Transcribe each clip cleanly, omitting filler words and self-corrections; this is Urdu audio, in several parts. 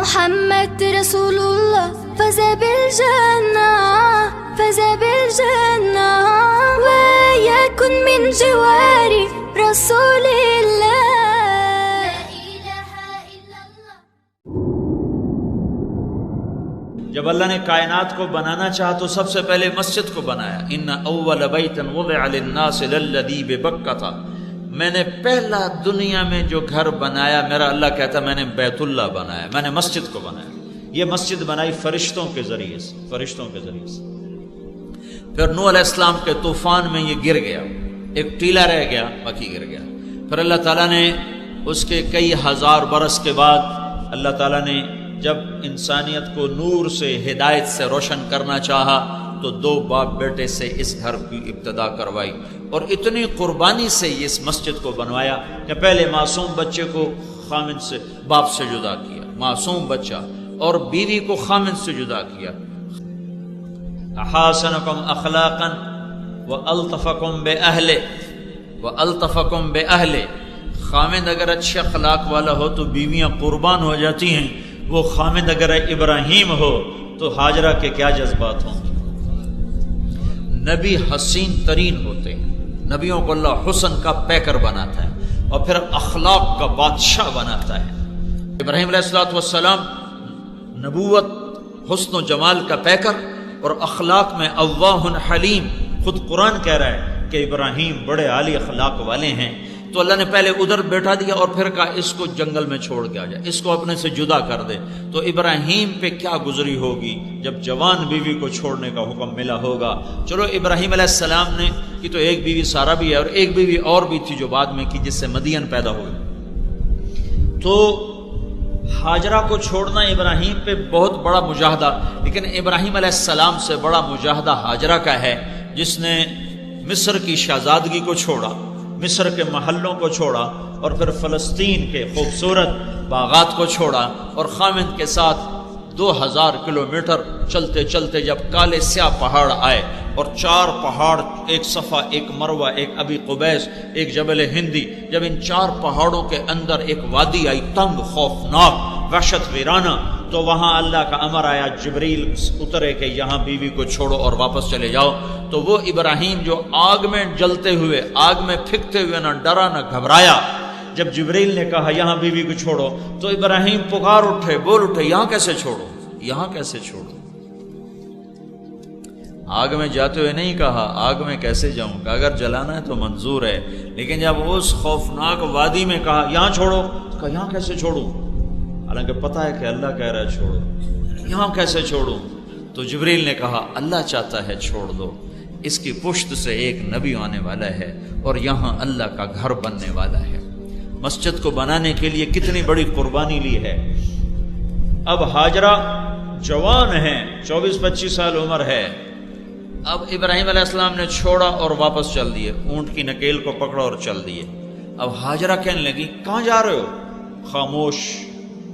محمد رسول الله فاز بالجنة فاز بالجنة ويكن من جوار رسول الله لا إله إلا الله. جب اللہ نے کائنات کو بنانا چاہا تو سب سے پہلے مسجد کو بنایا. ان اول بیت وضع للناس للذی ببکۃ، میں نے پہلا دنیا میں جو گھر بنایا، میرا اللہ کہتا میں نے بیت اللہ بنایا، میں نے مسجد کو بنایا. یہ مسجد بنائی فرشتوں کے ذریعے سے، فرشتوں کے ذریعے سے. پھر نوح علیہ السلام کے طوفان میں یہ گر گیا، ایک ٹیلا رہ گیا، باقی گر گیا. پھر اللہ تعالیٰ نے اس کے کئی ہزار برس کے بعد اللہ تعالیٰ نے جب انسانیت کو نور سے، ہدایت سے روشن کرنا چاہا تو دو باپ بیٹے سے اس گھر کی ابتدا کروائی، اور اتنی قربانی سے اس مسجد کو بنوایا کہ پہلے معصوم بچے کو خامد سے، باپ سے جدا کیا، معصوم بچہ، اور بیوی کو خامد سے جدا کیا. احاسنکم اخلاقا والطفکم باہلہ والطفکم باہلہ. خامد اگر اچھے اخلاق والا ہو تو بیویاں قربان ہو جاتی ہیں، وہ خامد اگر ابراہیم ہو تو ہاجرہ کے کیا جذبات ہوں گے. نبی حسین ترین ہوتے ہیں، نبیوں کو اللہ حسن کا پیکر بناتا ہے اور پھر اخلاق کا بادشاہ بناتا ہے. ابراہیم علیہ السلام نبوت، حسن و جمال کا پیکر، اور اخلاق میں اواہ حلیم. خود قرآن کہہ رہا ہے کہ ابراہیم بڑے عالی اخلاق والے ہیں. تو اللہ نے پہلے ادھر بیٹھا دیا اور پھر کہا اس کو جنگل میں چھوڑ کے آ جائے، اس کو اپنے سے جدا کر دے. تو ابراہیم پہ کیا گزری ہوگی جب جوان بیوی کو چھوڑنے کا حکم ملا ہوگا. چلو ابراہیم علیہ السلام نے کی تو ایک بیوی سارہ بھی ہے، اور ایک بیوی اور بھی تھی جو بعد میں کی، جس سے مدین پیدا ہوئی. تو ہاجرہ کو چھوڑنا ابراہیم پہ بہت بڑا مجاہدہ، لیکن ابراہیم علیہ السلام سے بڑا مجاہدہ ہاجرہ کا ہے، جس نے مصر کی شہزادگی کو چھوڑا، مصر کے محلوں کو چھوڑا، اور پھر فلسطین کے خوبصورت باغات کو چھوڑا، اور خامد کے ساتھ 2000 کلومیٹر چلتے چلتے جب کالے سیاہ پہاڑ آئے، اور 4 پہاڑ، ایک صفا، ایک مروہ، ایک ابی قبیس، ایک جبل ہندی، جب ان 4 پہاڑوں کے اندر ایک وادی آئی، تنگ، خوفناک، وحشت ویرانہ، تو وہاں اللہ کا امر آیا، جبریل اترے کہ یہاں بیوی کو چھوڑو اور واپس چلے جاؤ. تو وہ ابراہیم جو آگ میں جلتے ہوئے، آگ میں پھکتے ہوئے نہ ڈرا نہ گھبرایا، جب جبریل نے کہا یہاں بیوی کو چھوڑو تو ابراہیم پکار اٹھے، بول اٹھے یہاں کیسے چھوڑو، یہاں کیسے چھوڑو. آگ میں جاتے ہوئے نہیں کہا آگ میں کیسے جاؤں، کہ اگر جلانا ہے تو منظور ہے، لیکن جب اس خوفناک وادی میں کہا یہاں چھوڑو تو کہا یہاں کیسے چھوڑوں، حالانکہ پتہ ہے کہ اللہ کہہ رہا ہے چھوڑو، یہاں کیسے چھوڑوں. تو جبریل نے کہا اللہ چاہتا ہے چھوڑ دو، اس کی پشت سے ایک نبی آنے والا ہے اور یہاں اللہ کا گھر بننے والا ہے. مسجد کو بنانے کے لیے کتنی بڑی قربانی لی ہے. اب ہاجرہ جوان ہیں، 24-25 سال عمر ہے. اب ابراہیم علیہ السلام نے چھوڑا اور واپس چل دیے، اونٹ کی نکیل کو پکڑا اور چل دیے. اب ہاجرہ کہنے لگی کہاں جا رہے ہو؟ خاموش،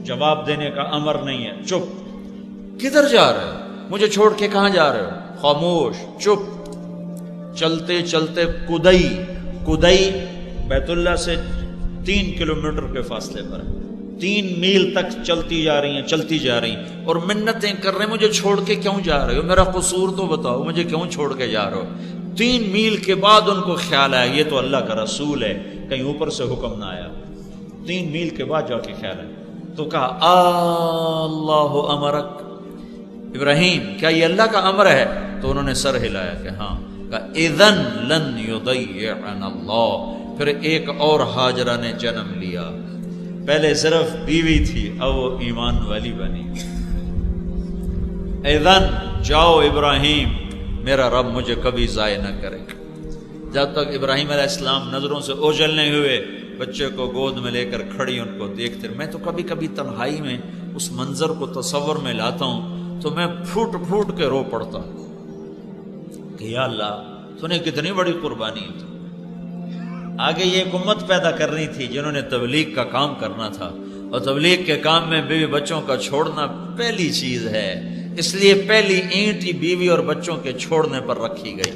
جواب دینے کا امر نہیں ہے، چپ. کدھر جا رہے ہو؟ مجھے چھوڑ کے کہاں جا رہے ہو؟ خاموش، چپ. چلتے چلتے کدئی بیت اللہ سے 3 کلومیٹر کے فاصلے پر ہے. 3 میل تک چلتی جا رہی ہیں اور منتیں کر رہے ہیں مجھے چھوڑ کے کیوں جا رہے ہو، میرا قصور تو بتاؤ، مجھے کیوں چھوڑ کے جا رہے ہو. 3 میل کے بعد ان کو خیال آیا یہ تو اللہ کا رسول ہے، کہیں اوپر سے حکم نہ آیا. 3 میل کے بعد جا کے خیال آیا تو کہا اللہ امرک، ابراہیم کیا یہ اللہ کا امر ہے؟ تو انہوں نے سر ہلایا کہ ہاں. کہا اذن لن یضیعنا اللہ. پھر ایک اور ہاجرہ نے جنم لیا. پہلے صرف بیوی تھی، اب وہ ایمان والی بنی. اذن جاؤ ابراہیم، میرا رب مجھے کبھی ضائع نہ کرے. جب تک ابراہیم علیہ السلام نظروں سے اوجھل نہیں ہوئے، بچے کو گود میں لے کر کھڑی ان کو دیکھتے. میں تو کبھی کبھی تنہائی میں اس منظر کو تصور میں لاتا ہوں تو میں پھوٹ پھوٹ کے رو پڑتا ہوں کہ یا اللہ تو نے کتنی بڑی قربانی تھی. آگے یہ ایک امت پیدا کرنی تھی جنہوں نے تبلیغ کا کام کرنا تھا، اور تبلیغ کے کام میں بیوی بچوں کا چھوڑنا پہلی چیز ہے، اس لیے پہلی اینٹ ہی بیوی اور بچوں کے چھوڑنے پر رکھی گئی.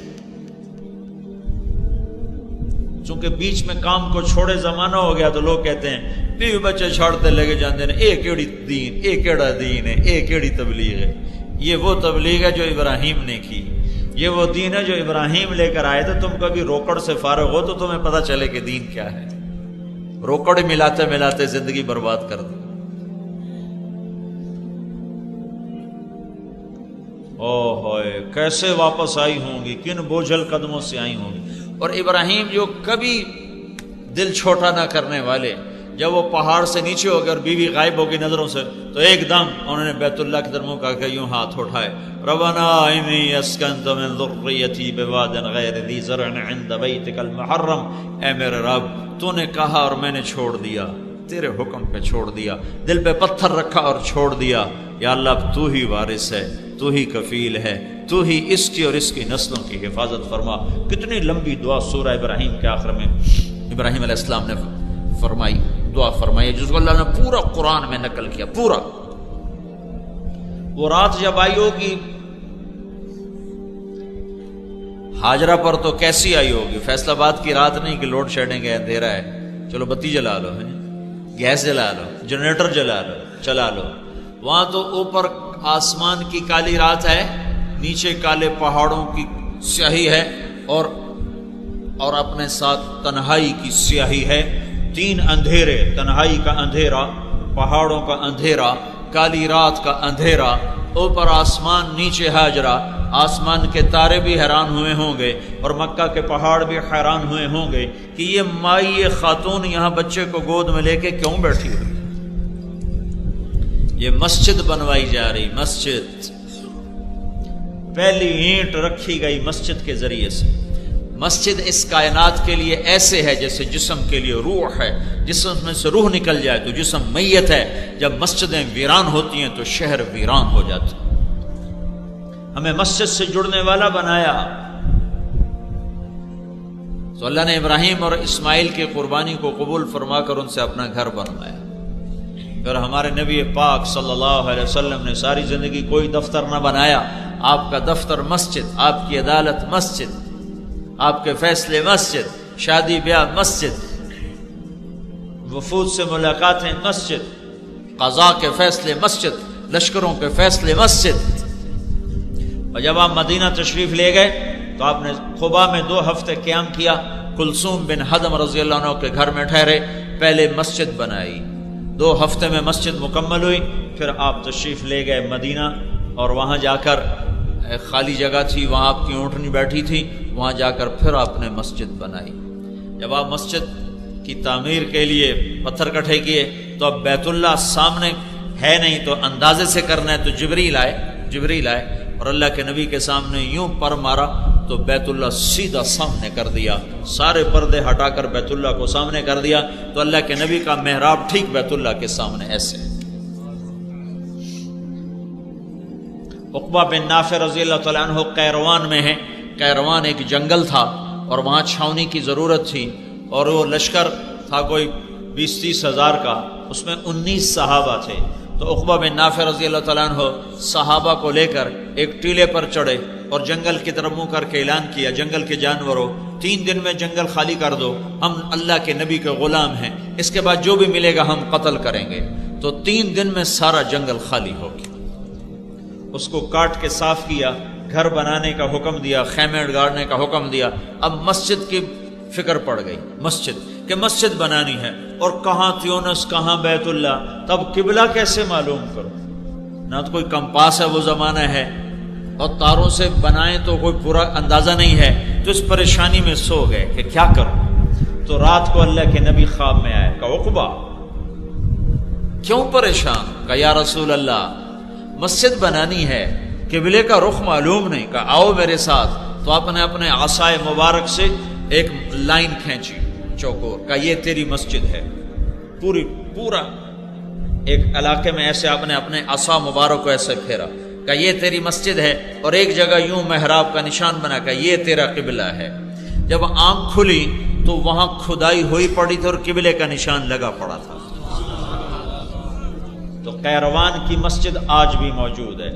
چونکہ بیچ میں کام کو چھوڑے زمانہ ہو گیا تو لوگ کہتے ہیں بیوی بچے چھوڑتے لگے جاندے ہیں، اے کیڑی دین، اے کیڑا دین ہے، اے کیڑی تبلیغ ہے۔ یہ وہ تبلیغ ہے جو ابراہیم نے کی، یہ وہ دین ہے جو ابراہیم لے کر آئے تھے۔ تم کبھی روکڑ سے فارغ ہو تو تمہیں پتہ چلے کہ دین کیا ہے۔ روکڑ ملاتے ملاتے زندگی برباد کر دی۔ او ہوئے کیسے واپس آئی ہوں گی، کن بوجھل قدموں سے آئی ہوں گی۔ اور ابراہیم جو کبھی دل چھوٹا نہ کرنے والے، جب وہ پہاڑ سے نیچے ہو گئے اور بیوی غائب ہو گئی نظروں سے، تو ایک دم انہوں نے بیت اللہ کی طرف منہ کر کے یوں ہاتھ اٹھائے، ربنا انی اسکنت من ذریتی بواد غیر ذی زرع عند بیتک المحرم، اے میرے رب تو نے کہا اور میں نے چھوڑ دیا، تیرے حکم پہ چھوڑ دیا، دل پہ پتھر رکھا اور چھوڑ دیا۔ یا اللہ اب تو ہی وارث ہے، تو ہی کفیل ہے، تو ہی اس کی اور اس کی نسلوں کی حفاظت فرما۔ کتنی لمبی دعا سورہ ابراہیم کے آخر میں ابراہیم علیہ السلام نے فرمائی، دعا فرمائی، جس کو اللہ نے پورا قرآن میں نقل کیا، پورا۔ وہ رات جب آئی ہوگی ہاجرہ پر تو کیسی آئی ہوگی؟ فیصل آباد کی رات نہیں کہ لوڈ شیڈنگ ہے، اندھیرا ہے، چلو بتی جلا لو، گیس جلا لو، جنریٹر جلا لو، چلا لو۔ وہاں تو اوپر آسمان کی کالی رات ہے، نیچے کالے پہاڑوں کی سیاہی ہے، اور اپنے ساتھ تنہائی کی سیاہی ہے۔ تین اندھیرے، تنہائی کا اندھیرا، پہاڑوں کا اندھیرا، کالی رات کا اندھیرا، اوپر آسمان نیچے ہاجرہ۔ آسمان کے تارے بھی حیران ہوئے ہوں گے اور مکہ کے پہاڑ بھی حیران ہوئے ہوں گے کہ یہ مائی خاتون یہاں بچے کو گود میں لے کے کیوں بیٹھی ہوئی؟ یہ مسجد بنوائی جا رہی، مسجد، پہلی اینٹ رکھی گئی مسجد کے ذریعے سے۔ مسجد اس کائنات کے لیے ایسے ہے جیسے جسم کے لیے روح ہے، جسم میں سے روح نکل جائے تو جسم میت ہے۔ جب مسجدیں ویران ہوتی ہیں تو شہر ویران ہو جاتا ہے۔ ہمیں مسجد سے جڑنے والا بنایا تو اللہ نے ابراہیم اور اسماعیل کی قربانی کو قبول فرما کر ان سے اپنا گھر بنوایا۔ پھر ہمارے نبی پاک صلی اللہ علیہ وسلم نے ساری زندگی کوئی دفتر نہ بنایا، آپ کا دفتر مسجد، آپ کی عدالت مسجد، آپ کے فیصلے مسجد، شادی بیاہ مسجد، وفود سے ملاقاتیں مسجد، قضاء کے فیصلے مسجد، لشکروں کے فیصلے مسجد۔ اور جب آپ مدینہ تشریف لے گئے تو آپ نے قباء میں 2 ہفتے قیام کیا، کلثوم بن حدم رضی اللہ عنہ کے گھر میں ٹھہرے، پہلے مسجد بنائی، 2 ہفتے میں مسجد مکمل ہوئی۔ پھر آپ تشریف لے گئے مدینہ اور وہاں جا کر ایک خالی جگہ تھی، وہاں آپ کی اونٹنی بیٹھی تھی، وہاں جا کر پھر آپ نے مسجد بنائی۔ جب آپ مسجد کی تعمیر کے لیے پتھر کٹھے کیے تو اب بیت اللہ سامنے ہے نہیں تو اندازے سے کرنا ہے، تو جبریل آئے اور اللہ کے نبی کے سامنے یوں پر مارا تو بیت اللہ سیدھا سامنے کر دیا، سارے پردے ہٹا کر بیت اللہ کو سامنے کر دیا، تو اللہ کے نبی کا محراب ٹھیک بیت اللہ کے سامنے ایسے۔ عقبہ بن نافع رضی اللہ تعالیٰ عنہ قیروان میں ہے، قیروان ایک جنگل تھا اور وہاں چھاؤنی کی ضرورت تھی، اور وہ لشکر تھا کوئی 20-30 ہزار کا، اس میں 19 صحابہ تھے۔ تو عقبہ بن نافع رضی اللہ تعالیٰ عنہ صحابہ کو لے کر ایک ٹیلے پر چڑھے اور جنگل کی طرف منہ کر کے اعلان کیا، جنگل کے جانوروں 3 دن میں جنگل خالی کر دو، ہم اللہ کے نبی کے غلام ہیں، اس کے بعد جو بھی ملے گا ہم قتل کریں گے۔ تو 3 دن میں سارا جنگل خالی ہو گیا، اس کو کاٹ کے صاف کیا، گھر بنانے کا حکم دیا، خیمے گاڑنے کا حکم دیا۔ اب مسجد کی فکر پڑ گئی، مسجد کہ مسجد بنانی ہے، اور کہاں تیونس کہاں بیت اللہ، تب قبلہ کیسے معلوم کرو؟ نہ تو کوئی کمپاس ہے وہ زمانہ ہے، اور تاروں سے بنائیں تو کوئی پورا اندازہ نہیں ہے، تو اس پریشانی میں سو گئے کہ کیا کروں۔ تو رات کو اللہ کے نبی خواب میں آئے، کہا عقبہ کیوں پریشان؟ کہا یا رسول اللہ مسجد بنانی ہے، قبلے کا رخ معلوم نہیں۔ کہا آؤ میرے ساتھ۔ تو آپ نے اپنے عصائے مبارک سے ایک لائن کھینچی چوکور، کہا یہ تیری مسجد ہے، پورا ایک علاقے میں ایسے آپ نے اپنے عصا مبارک کو ایسے پھیرا، کہا یہ تیری مسجد ہے، اور ایک جگہ یوں محراب کا نشان بنا، کہا یہ تیرا قبلہ ہے۔ جب آنکھ کھلی تو وہاں کھدائی ہوئی پڑی تھی اور قبلے کا نشان لگا پڑا تھا۔ تو قیروان کی مسجد آج بھی موجود ہے،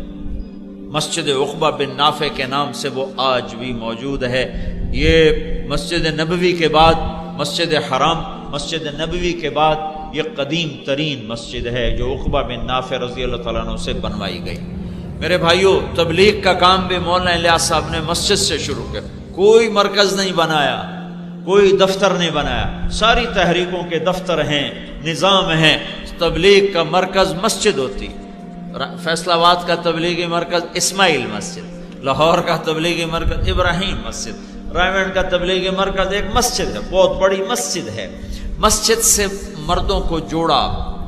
مسجد عقبہ بن نافع کے نام سے وہ آج بھی موجود ہے۔ یہ مسجد نبوی کے بعد مسجد حرام مسجد نبوی کے بعد یہ قدیم ترین مسجد ہے جو عقبہ بن نافع رضی اللہ تعالیٰ عنہ سے بنوائی گئی۔ میرے بھائیوں، تبلیغ کا کام بھی مولانا الیاس صاحب نے مسجد سے شروع کیا، کوئی مرکز نہیں بنایا، کوئی دفتر نہیں بنایا، ساری تحریکوں کے دفتر ہیں، نظام ہیں، تبلیغ کا مرکز مسجد ہوتی۔ فیصل آباد کا تبلیغی مرکز اسماعیل مسجد، لاہور کا تبلیغی مرکز ابراہیم مسجد، رائمنڈ کا تبلیغی مرکز ایک مسجد ہے، بہت بڑی مسجد ہے۔ مسجد سے مردوں کو جوڑا،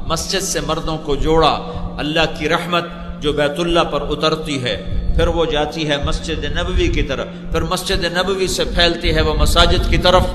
مسجد سے مردوں کو جوڑا، اللہ کی رحمت جو بیت اللہ پر اترتی ہے پھر وہ جاتی ہے مسجد نبوی کی طرف، پھر مسجد نبوی سے پھیلتی ہے وہ مساجد کی طرف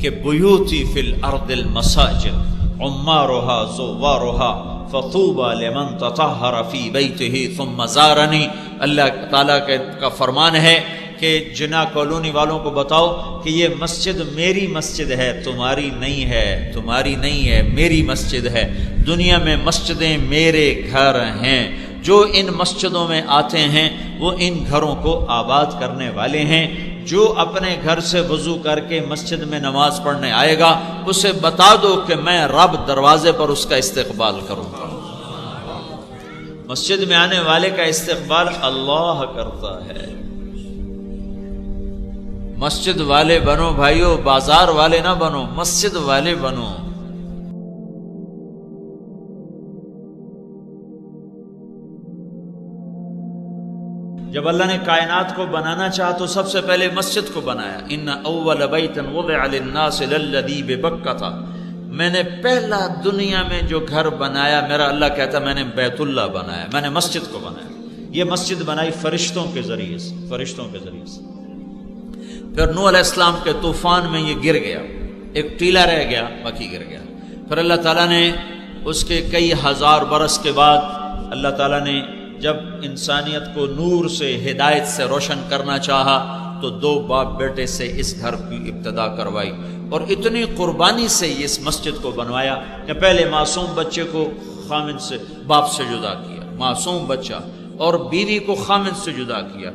کہ بیوتی فی الارض المساجد عمارها زوارها فطوبى لمن تطہر فی بیتہ ثم زارنی۔ اللہ تعالیٰ کا فرمان ہے کہ جنا کالونی والوں کو بتاؤ کہ یہ مسجد میری مسجد ہے، تمہاری نہیں ہے، تمہاری نہیں ہے، میری مسجد ہے۔ دنیا میں مسجدیں میرے گھر ہیں، جو ان مسجدوں میں آتے ہیں وہ ان گھروں کو آباد کرنے والے ہیں۔ جو اپنے گھر سے وضو کر کے مسجد میں نماز پڑھنے آئے گا اسے بتا دو کہ میں رب دروازے پر اس کا استقبال کروں گا۔ مسجد میں آنے والے کا استقبال اللہ کرتا ہے۔ مسجد والے بنو بھائیو، بازار والے نہ بنو، مسجد والے بنو۔ جب اللہ نے کائنات کو بنانا چاہا تو سب سے پہلے مسجد کو بنایا۔ ان اول بیت وضع للناس للذی ببکہ تھا، میں نے پہلا دنیا میں جو گھر بنایا، میرا اللہ کہتا میں نے بیت اللہ بنایا، میں نے مسجد کو بنایا۔ یہ مسجد بنائی فرشتوں کے ذریعے سے، فرشتوں کے ذریعے سے۔ پھر نوح علیہ السلام کے طوفان میں یہ گر گیا، ایک ٹیلا رہ گیا، باقی گر گیا۔ پھر اللہ تعالیٰ نے اس کے کئی ہزار برس کے بعد اللہ تعالیٰ نے جب انسانیت کو نور سے ہدایت سے روشن کرنا چاہا تو دو باپ بیٹے سے اس گھر کی ابتدا کروائی، اور اتنی قربانی سے اس مسجد کو بنوایا کہ پہلے معصوم بچے کو خامن سے، باپ سے جدا کیا، معصوم بچہ، اور بیوی کو خامن سے جدا کیا۔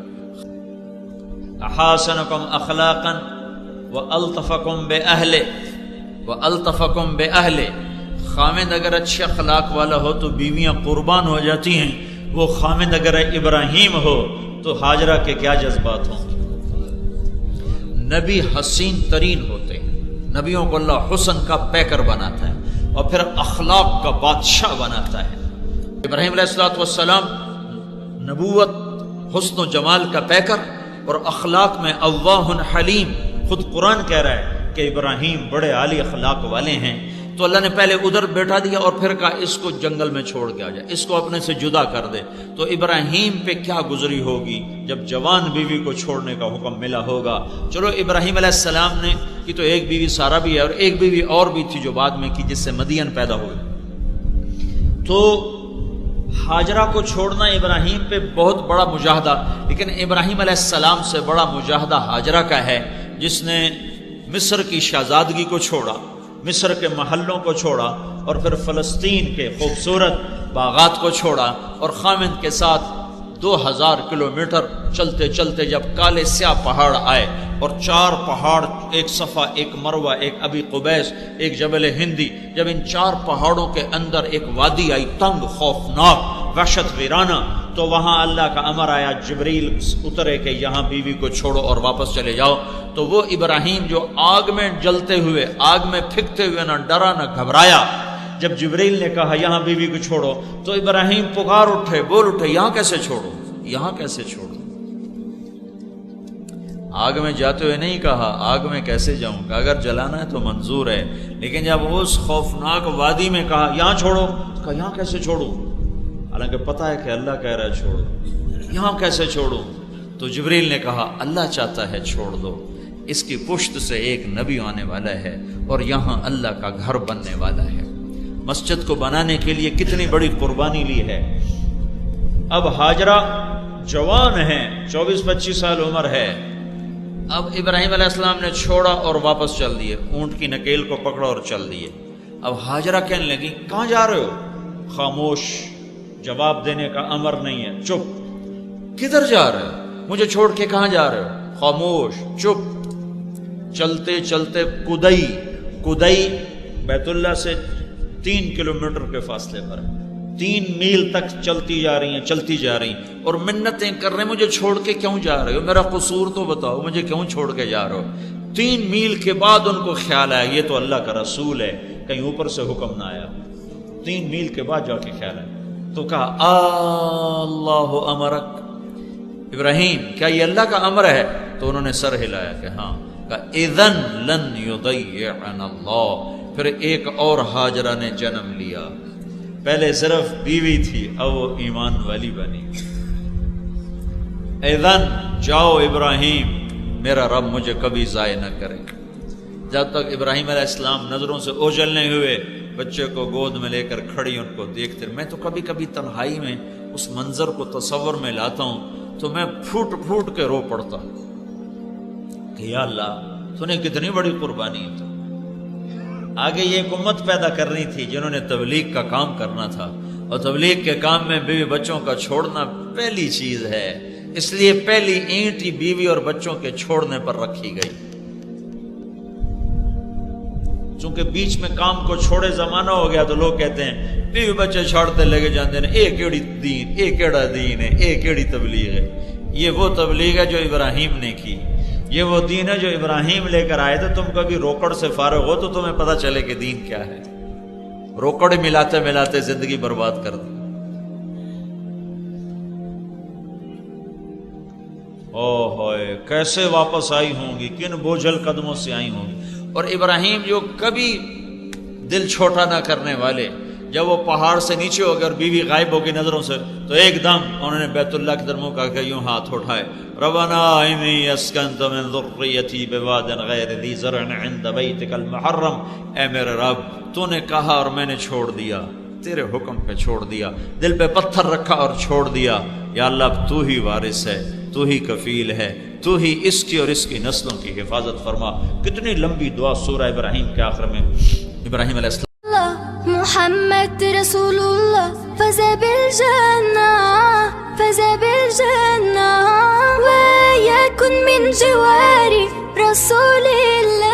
احاسنکم اخلاقا والطفکم باہلہ، والطفکم باہلہ۔ خامن اگر اچھے اخلاق والا ہو تو بیویاں قربان ہو جاتی ہیں، وہ خامد اگر ابراہیم ہو تو ہاجرہ کے کیا جذبات ہوں۔ نبی حسین ترین ہوتے ہیں، نبیوں کو اللہ حسن کا پیکر بناتا ہے اور پھر اخلاق کا بادشاہ بناتا ہے۔ ابراہیم علیہ السلام نبوت، حسن و جمال کا پیکر، اور اخلاق میں اواہ حلیم۔ خود قرآن کہہ رہا ہے کہ ابراہیم بڑے عالی اخلاق والے ہیں۔ تو اللہ نے پہلے ادھر بیٹھا دیا اور پھر کہا اس کو جنگل میں چھوڑ کے آ جائے، اس کو اپنے سے جدا کر دے۔ تو ابراہیم پہ کیا گزری ہوگی جب جوان بیوی کو چھوڑنے کا حکم ملا ہوگا۔ چلو ابراہیم علیہ السلام نے کی تو ایک بیوی سارا بھی ہے، اور ایک بیوی اور بھی تھی جو بعد میں کی، جس سے مدین پیدا ہوئے۔ تو ہاجرہ کو چھوڑنا ابراہیم پہ بہت بڑا مجاہدہ، لیکن ابراہیم علیہ السلام سے بڑا مجاہدہ ہاجرہ کا ہے، جس نے مصر کی شہزادگی کو چھوڑا، مصر کے محلوں کو چھوڑا، اور پھر فلسطین کے خوبصورت باغات کو چھوڑا، اور خامد کے ساتھ 2000 کلومیٹر چلتے چلتے جب کالے سیاہ پہاڑ آئے، اور 4 پہاڑ، ایک صفا، ایک مروہ، ایک ابی قبیس، ایک جبل ہندی، جب ان 4 پہاڑوں کے اندر ایک وادی آئی، تنگ، خوفناک، وحشت ویرانہ، تو وہاں اللہ کا امر آیا، جبریل اترے کہ یہاں بیوی کو چھوڑو اور واپس چلے جاؤ۔ تو وہ ابراہیم جو آگ میں جلتے ہوئے، آگ میں پھکتے ہوئے نہ ڈرا نہ گھبرایا، جب جبریل نے کہا یہاں بیوی کو چھوڑو تو ابراہیم پکار اٹھے، بول اٹھے، یہاں کیسے چھوڑو، یہاں کیسے چھوڑو۔ آگ میں جاتے ہوئے نہیں کہا آگ میں کیسے جاؤں گا، اگر جلانا ہے تو منظور ہے، لیکن جب اس خوفناک وادی میں کہا یہاں چھوڑو، کہا یہاں کیسے چھوڑوں، حالانکہ پتہ ہے کہ اللہ کہہ رہا ہے چھوڑو، یہاں کیسے چھوڑوں۔ تو جبریل نے کہا اللہ چاہتا ہے چھوڑ دو، اس کی پشت سے ایک نبی آنے والا ہے اور یہاں اللہ کا گھر بننے والا ہے۔ مسجد کو بنانے کے لیے کتنی بڑی قربانی لی ہے۔ اب ہاجرہ جوان ہیں، 24-25 سال عمر ہے۔ اب ابراہیم علیہ السلام نے چھوڑا اور واپس چل دیے، اونٹ کی نکیل کو پکڑا اور چل دیے۔ اب ہاجرہ کہنے لگی کہاں جا رہے ہو؟ خاموش، جواب دینے کا امر نہیں ہے، چپ۔ کدھر جا رہے ہو؟ مجھے چھوڑ کے کہاں جا رہے ہو؟ خاموش، چپ۔ چلتے چلتے کدئی بیت اللہ سے 3 کلومیٹر کے فاصلے پر ہے، 3 میل تک چلتی جا رہی ہیں اور منتیں کر رہے ہیں مجھے چھوڑ کے کیوں جا رہے ہو، میرا قصور تو بتاؤ، مجھے کیوں چھوڑ کے جا رہے ہو۔ 3 میل کے بعد ان کو خیال آیا یہ تو اللہ کا رسول ہے، کہیں اوپر سے حکم نہ آیا۔ 3 میل کے بعد جا کے خیال آیا تو کہا اللہ امرک، ابراہیم کیا یہ اللہ کا امر ہے؟ تو انہوں نے سر ہلایا کہ ہاں۔ کہا اذن لن یضیعنا اللہ، پھر ایک اور ہاجرہ نے جنم لیا، پہلے صرف بیوی تھی اب وہ ایمان والی بنی۔ اذن جاؤ ابراہیم، میرا رب مجھے کبھی ضائع نہ کرے۔ جب تک ابراہیم علیہ السلام نظروں سے اوجھل نہیں ہوئے، بچے کو گود میں لے کر کھڑی ان کو دیکھتے، میں تو کبھی کبھی تنہائی میں اس منظر کو تصور میں لاتا ہوں تو میں پھوٹ پھوٹ کے رو پڑتا ہوں کہ یا اللہ تو نے کتنی بڑی قربانی ہے۔ آگے یہ ایک امت پیدا کرنی تھی جنہوں نے تبلیغ کا کام کرنا تھا، اور تبلیغ کے کام میں بیوی بچوں کا چھوڑنا پہلی چیز ہے، اس لیے پہلی اینٹ ہی بیوی اور بچوں کے چھوڑنے پر رکھی گئی۔ چونکہ بیچ میں کام کو چھوڑے زمانہ ہو گیا تو لوگ کہتے ہیں بیوی بچے چھوڑتے لگے جاندے ہیں، اے کیڑی دین، اے کیڑا دین ہے، اے کیڑی تبلیغ ہے۔ یہ وہ تبلیغ ہے جو ابراہیم نے کی، یہ وہ دین ہے جو ابراہیم لے کر آئے تھے۔ تم کبھی روکڑ سے فارغ ہو تو تمہیں پتہ چلے کہ دین کیا ہے، روکڑ ملاتے ملاتے زندگی برباد کر دی۔ او ہوئے کیسے واپس آئی ہوں گی، کن بوجھل قدموں سے آئی ہوں گی۔ اور ابراہیم جو کبھی دل چھوٹا نہ کرنے والے، جب وہ پہاڑ سے نیچے ہو گئے اور بیوی غائب ہو گئی نظروں سے تو ایک دم انہوں نے بیت اللہ کی طرف منہ کر کے یوں ہاتھ اٹھائے، ربنا انی اسکنت من ذریتی بواد غیر ذی زرع عند بیتک المحرم، اے میرے رب تو نے کہا اور میں نے چھوڑ دیا، تیرے حکم پہ چھوڑ دیا، دل پہ پتھر رکھا اور چھوڑ دیا۔ یا اللہ اب تو ہی وارث ہے، تو ہی کفیل ہے، تو ہی اس کی اور اس کی نسلوں کی حفاظت فرما۔ کتنی لمبی دعا سورہ ابراہیم کے آخر میں ابراہیم علیہ السلام محمد رسول اللہ فاز بالجنة ويكن من جوار رسول الله